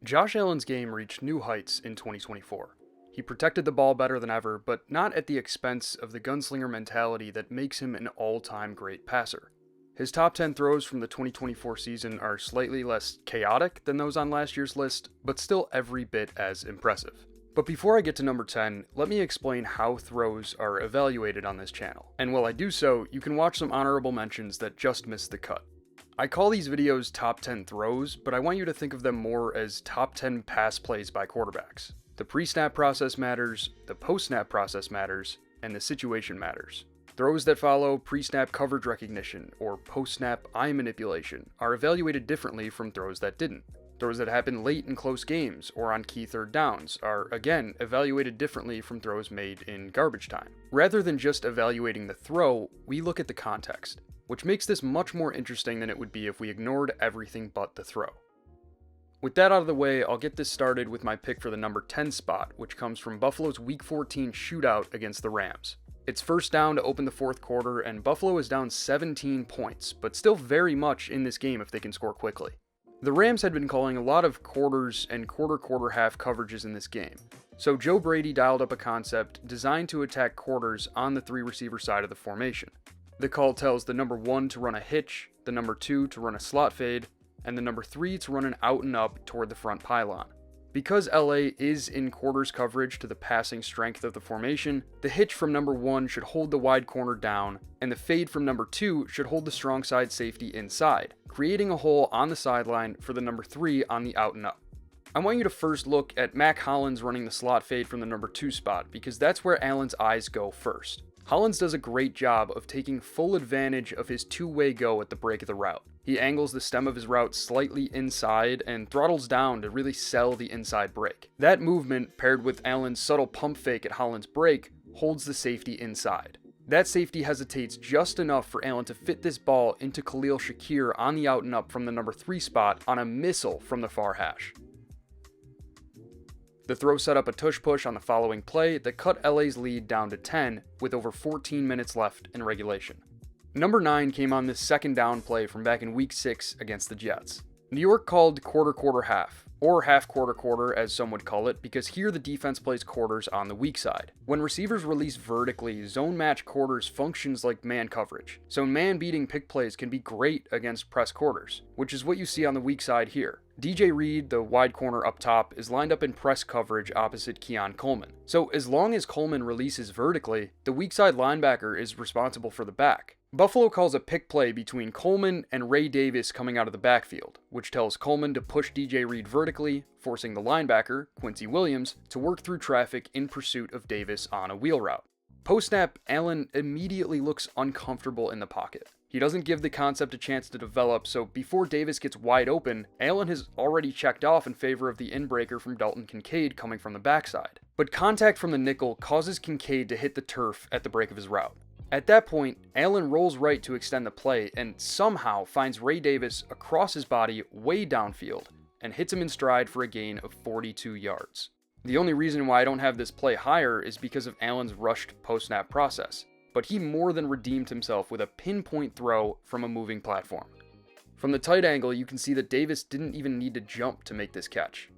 Josh Allen's game reached new heights in 2024. He protected the ball better than ever, but not at the expense of the gunslinger mentality that makes him an all-time great passer. His top 10 throws from the 2024 season are slightly less chaotic than those on last year's list, but still every bit as impressive. But before I get to number 10, let me explain how throws are evaluated on this channel. And while I do so, you can watch some honorable mentions that just missed the cut. I call these videos top 10 throws, but I want you to think of them more as top 10 pass plays by quarterbacks. The pre-snap process matters, the post-snap process matters, and the situation matters. Throws that follow pre-snap coverage recognition or post-snap eye manipulation are evaluated differently from throws that didn't. Throws that happen late in close games or on key third downs are, again, evaluated differently from throws made in garbage time. Rather than just evaluating the throw, we look at the context, which makes this much more interesting than it would be if we ignored everything but the throw. With that out of the way, I'll get this started with my pick for the number 10 spot, which comes from Buffalo's Week 14 shootout against the Rams. It's first down to open the fourth quarter, and Buffalo is down 17 points, but still very much in this game if they can score quickly. The Rams had been calling a lot of quarters and quarter-half coverages in this game, so Joe Brady dialed up a concept designed to attack quarters on the three receiver side of the formation. The call tells the number 1 to run a hitch, the number 2 to run a slot fade, and the number 3 to run an out and up toward the front pylon. Because LA is in quarters coverage to the passing strength of the formation, the hitch from number 1 should hold the wide corner down, and the fade from number 2 should hold the strong side safety inside, creating a hole on the sideline for the number 3 on the out and up. I want you to first look at Mack Hollins running the slot fade from the number 2 spot, because that's where Allen's eyes go first. Hollins does a great job of taking full advantage of his two-way go at the break of the route. He angles the stem of his route slightly inside and throttles down to really sell the inside break. That movement, paired with Allen's subtle pump fake at Hollins' break, holds the safety inside. That safety hesitates just enough for Allen to fit this ball into Khalil Shakir on the out and up from the number 3 spot on a missile from the far hash. The throw set up a tush push on the following play that cut LA's lead down to 10 with over 14 minutes left in regulation. Number 9 came on this second down play from back in week 6 against the Jets. New York called quarter-half, or half-quarter as some would call it, because here the defense plays quarters on the weak side. When receivers release vertically, zone match quarters functions like man coverage, so man-beating pick plays can be great against press quarters, which is what you see on the weak side here. DJ Reed, the wide corner up top, is lined up in press coverage opposite Keon Coleman. So as long as Coleman releases vertically, the weak side linebacker is responsible for the back. Buffalo calls a pick play between Coleman and Ray Davis coming out of the backfield, which tells Coleman to push DJ Reed vertically, forcing the linebacker, Quincy Williams, to work through traffic in pursuit of Davis on a wheel route. Post-snap, Allen immediately looks uncomfortable in the pocket. He doesn't give the concept a chance to develop, so before Davis gets wide open, Allen has already checked off in favor of the inbreaker from Dalton Kincaid coming from the backside. But contact from the nickel causes Kincaid to hit the turf at the break of his route. At that point, Allen rolls right to extend the play and somehow finds Ray Davis across his body way downfield and hits him in stride for a gain of 42 yards. The only reason why I don't have this play higher is because of Allen's rushed post-snap process, but he more than redeemed himself with a pinpoint throw from a moving platform. From the tight angle, you can see that Davis didn't even need to jump to make this catch.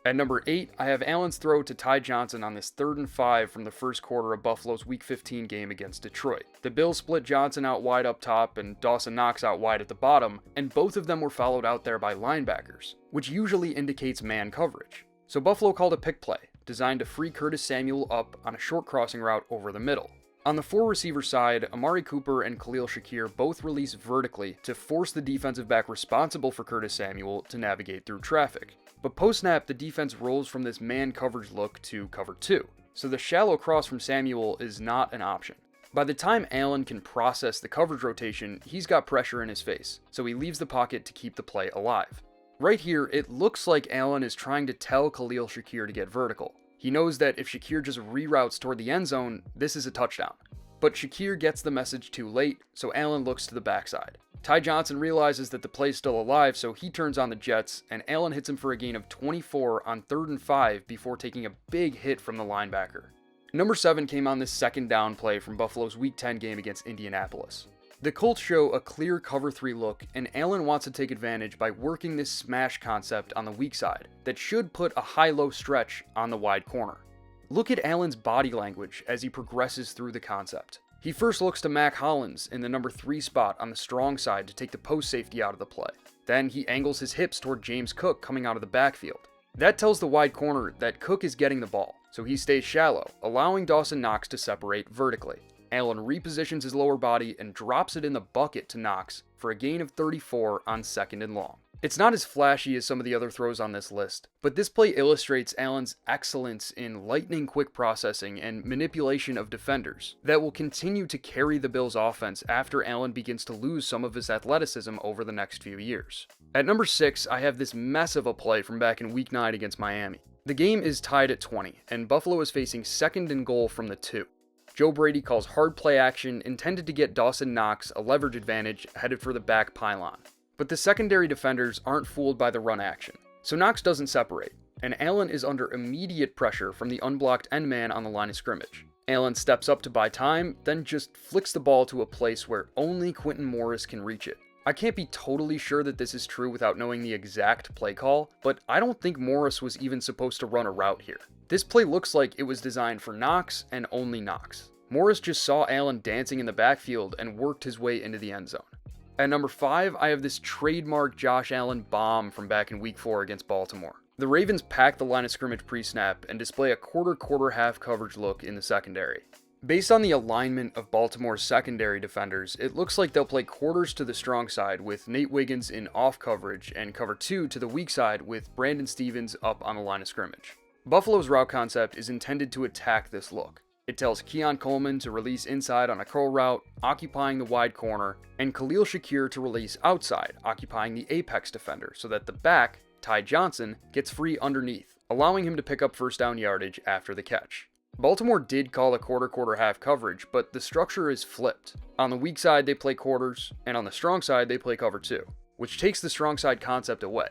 At number 8, I have Allen's throw to Ty Johnson on this 3rd and 5 from the first quarter of Buffalo's Week 15 game against Detroit. The Bills split Johnson out wide up top and Dawson Knox out wide at the bottom, and both of them were followed out there by linebackers, which usually indicates man coverage. So Buffalo called a pick play, designed to free Curtis Samuel up on a short crossing route over the middle. On the 4 receiver side, Amari Cooper and Khalil Shakir both release vertically to force the defensive back responsible for Curtis Samuel to navigate through traffic. But post-snap, the defense rolls from this man coverage look to cover 2, so the shallow cross from Samuel is not an option. By the time Allen can process the coverage rotation, he's got pressure in his face, so he leaves the pocket to keep the play alive. Right here, it looks like Allen is trying to tell Khalil Shakir to get vertical. He knows that if Shakir just reroutes toward the end zone, this is a touchdown. But Shakir gets the message too late, so Allen looks to the backside. Ty Johnson realizes that the play's still alive, so he turns on the Jets, and Allen hits him for a gain of 24 on 3rd and 5 before taking a big hit from the linebacker. Number 7 came on this second down play from Buffalo's Week 10 game against Indianapolis. The Colts show a clear cover 3 look, and Allen wants to take advantage by working this smash concept on the weak side that should put a high-low stretch on the wide corner. Look at Allen's body language as he progresses through the concept. He first looks to Mack Hollins in the number 3 spot on the strong side to take the post safety out of the play. Then he angles his hips toward James Cook coming out of the backfield. That tells the wide corner that Cook is getting the ball, so he stays shallow, allowing Dawson Knox to separate vertically. Allen repositions his lower body and drops it in the bucket to Knox for a gain of 34 on 2nd and long. It's not as flashy as some of the other throws on this list, but this play illustrates Allen's excellence in lightning quick processing and manipulation of defenders that will continue to carry the Bills' offense after Allen begins to lose some of his athleticism over the next few years. At number 6, I have this mess of a play from back in Week 9 against Miami. The game is tied at 20, and Buffalo is facing 2nd and goal from the 2. Joe Brady calls hard play action intended to get Dawson Knox a leverage advantage headed for the back pylon. But the secondary defenders aren't fooled by the run action, so Knox doesn't separate, and Allen is under immediate pressure from the unblocked end man on the line of scrimmage. Allen steps up to buy time, then just flicks the ball to a place where only Quintin Morris can reach it. I can't be totally sure that this is true without knowing the exact play call, but I don't think Morris was even supposed to run a route here. This play looks like it was designed for Knox and only Knox. Morris just saw Allen dancing in the backfield and worked his way into the end zone. At number 5, I have this trademark Josh Allen bomb from back in Week 4 against Baltimore. The Ravens pack the line of scrimmage pre-snap and display a quarter-half coverage look in the secondary. Based on the alignment of Baltimore's secondary defenders, it looks like they'll play quarters to the strong side with Nate Wiggins in off coverage and cover 2 to the weak side with Brandon Stevens up on the line of scrimmage. Buffalo's route concept is intended to attack this look. It tells Keon Coleman to release inside on a curl route, occupying the wide corner, and Khalil Shakir to release outside, occupying the apex defender, so that the back, Ty Johnson, gets free underneath, allowing him to pick up first down yardage after the catch. Baltimore did call a quarter-half coverage, but the structure is flipped. On the weak side, they play quarters, and on the strong side, they play cover 2, which takes the strong side concept away.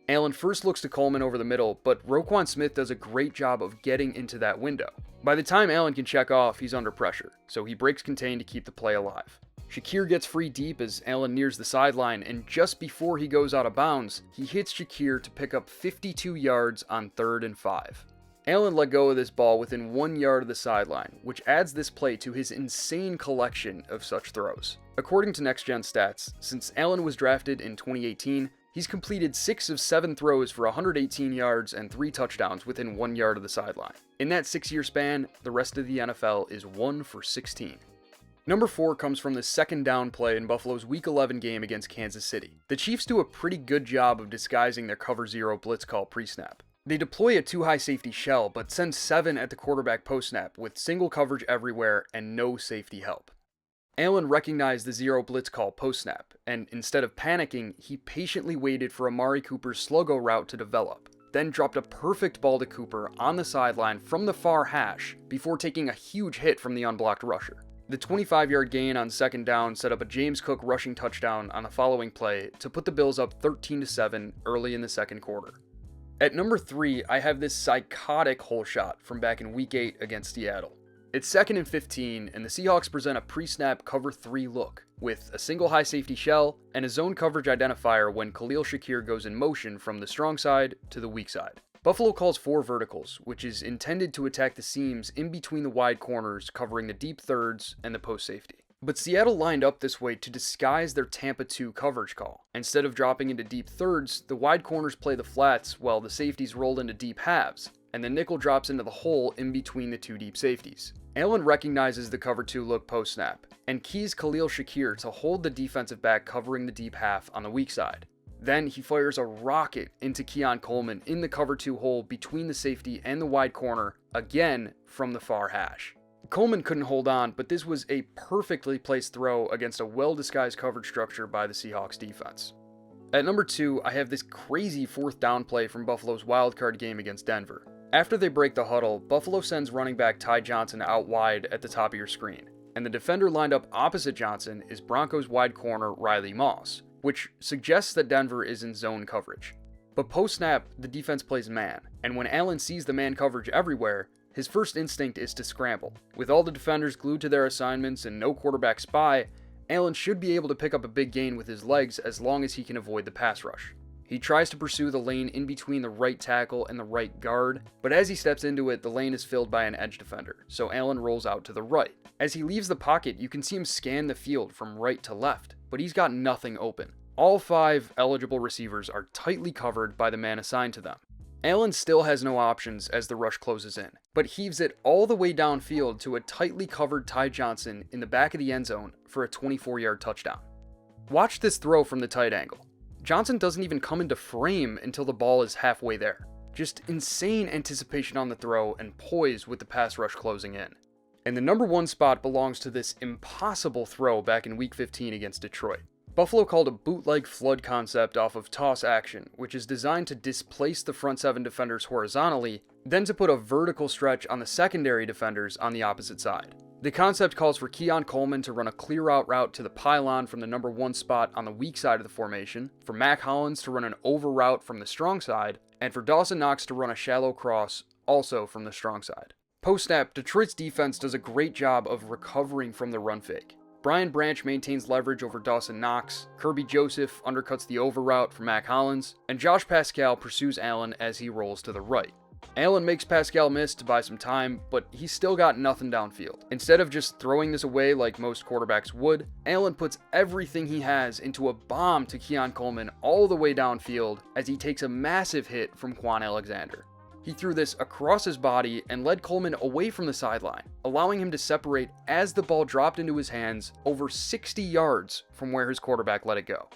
Allen first looks to Coleman over the middle, but Roquan Smith does a great job of getting into that window. By the time Allen can check off, he's under pressure, so he breaks contain to keep the play alive. Shakir gets free deep as Allen nears the sideline, and just before he goes out of bounds, he hits Shakir to pick up 52 yards on 3rd and 5. Allen let go of this ball within 1 yard of the sideline, which adds this play to his insane collection of such throws. According to Next Gen Stats, since Allen was drafted in 2018, he's completed 6 of 7 throws for 118 yards and 3 touchdowns within 1 yard of the sideline. In that 6-year span, the rest of the NFL is 1 for 16. Number 4 comes from the 2nd down play in Buffalo's Week 11 game against Kansas City. The Chiefs do a pretty good job of disguising their cover 0 blitz call pre-snap. They deploy a 2-high safety shell, but send 7 at the quarterback post-snap with single coverage everywhere and no safety help. Allen recognized the 0 blitz call post-snap, and instead of panicking, he patiently waited for Amari Cooper's sluggo route to develop, then dropped a perfect ball to Cooper on the sideline from the far hash before taking a huge hit from the unblocked rusher. The 25-yard gain on 2nd down set up a James Cook rushing touchdown on the following play to put the Bills up 13-7 early in the 2nd quarter. At number 3, I have this psychotic hole shot from back in Week 8 against Seattle. It's 2nd and 15, and the Seahawks present a pre-snap cover 3 look, with a single high safety shell and a zone coverage identifier when Khalil Shakir goes in motion from the strong side to the weak side. Buffalo calls 4 verticals, which is intended to attack the seams in between the wide corners covering the deep thirds and the post safety. But Seattle lined up this way to disguise their Tampa 2 coverage call. Instead of dropping into deep thirds, the wide corners play the flats while the safeties roll into deep halves, and the nickel drops into the hole in between the 2 deep safeties. Allen recognizes the cover 2 look post-snap, and keys Khalil Shakir to hold the defensive back covering the deep half on the weak side. Then he fires a rocket into Keon Coleman in the cover 2 hole between the safety and the wide corner, again from the far hash. Coleman couldn't hold on, but this was a perfectly placed throw against a well-disguised coverage structure by the Seahawks defense. At number 2, I have this crazy 4th down play from Buffalo's wildcard game against Denver. After they break the huddle, Buffalo sends running back Ty Johnson out wide at the top of your screen, and the defender lined up opposite Johnson is Broncos wide corner Riley Moss, which suggests that Denver is in zone coverage. But post-snap, the defense plays man, and when Allen sees the man coverage everywhere, his first instinct is to scramble. With all the defenders glued to their assignments and no quarterback spy, Allen should be able to pick up a big gain with his legs as long as he can avoid the pass rush. He tries to pursue the lane in between the right tackle and the right guard, but as he steps into it, the lane is filled by an edge defender, so Allen rolls out to the right. As he leaves the pocket, you can see him scan the field from right to left, but he's got nothing open. All 5 eligible receivers are tightly covered by the man assigned to them. Allen still has no options as the rush closes in, but heaves it all the way downfield to a tightly covered Ty Johnson in the back of the end zone for a 24-yard touchdown. Watch this throw from the tight angle. Johnson doesn't even come into frame until the ball is halfway there. Just insane anticipation on the throw and poise with the pass rush closing in. And the number 1 spot belongs to this impossible throw back in Week 15 against Detroit. Buffalo called a bootleg flood concept off of toss action, which is designed to displace the front 7 defenders horizontally, then to put a vertical stretch on the secondary defenders on the opposite side. The concept calls for Keon Coleman to run a clear out route to the pylon from the number 1 spot on the weak side of the formation, for Mack Hollins to run an over route from the strong side, and for Dawson Knox to run a shallow cross, also from the strong side. Post-snap, Detroit's defense does a great job of recovering from the run fake. Brian Branch maintains leverage over Dawson Knox, Kirby Joseph undercuts the over route for Mack Hollins, and Josh Pascal pursues Allen as he rolls to the right. Allen makes Pascal miss to buy some time, but he's still got nothing downfield. Instead of just throwing this away like most quarterbacks would, Allen puts everything he has into a bomb to Keon Coleman all the way downfield as he takes a massive hit from Quan Alexander. He threw this across his body and led Coleman away from the sideline, allowing him to separate as the ball dropped into his hands over 60 yards from where his quarterback let it go.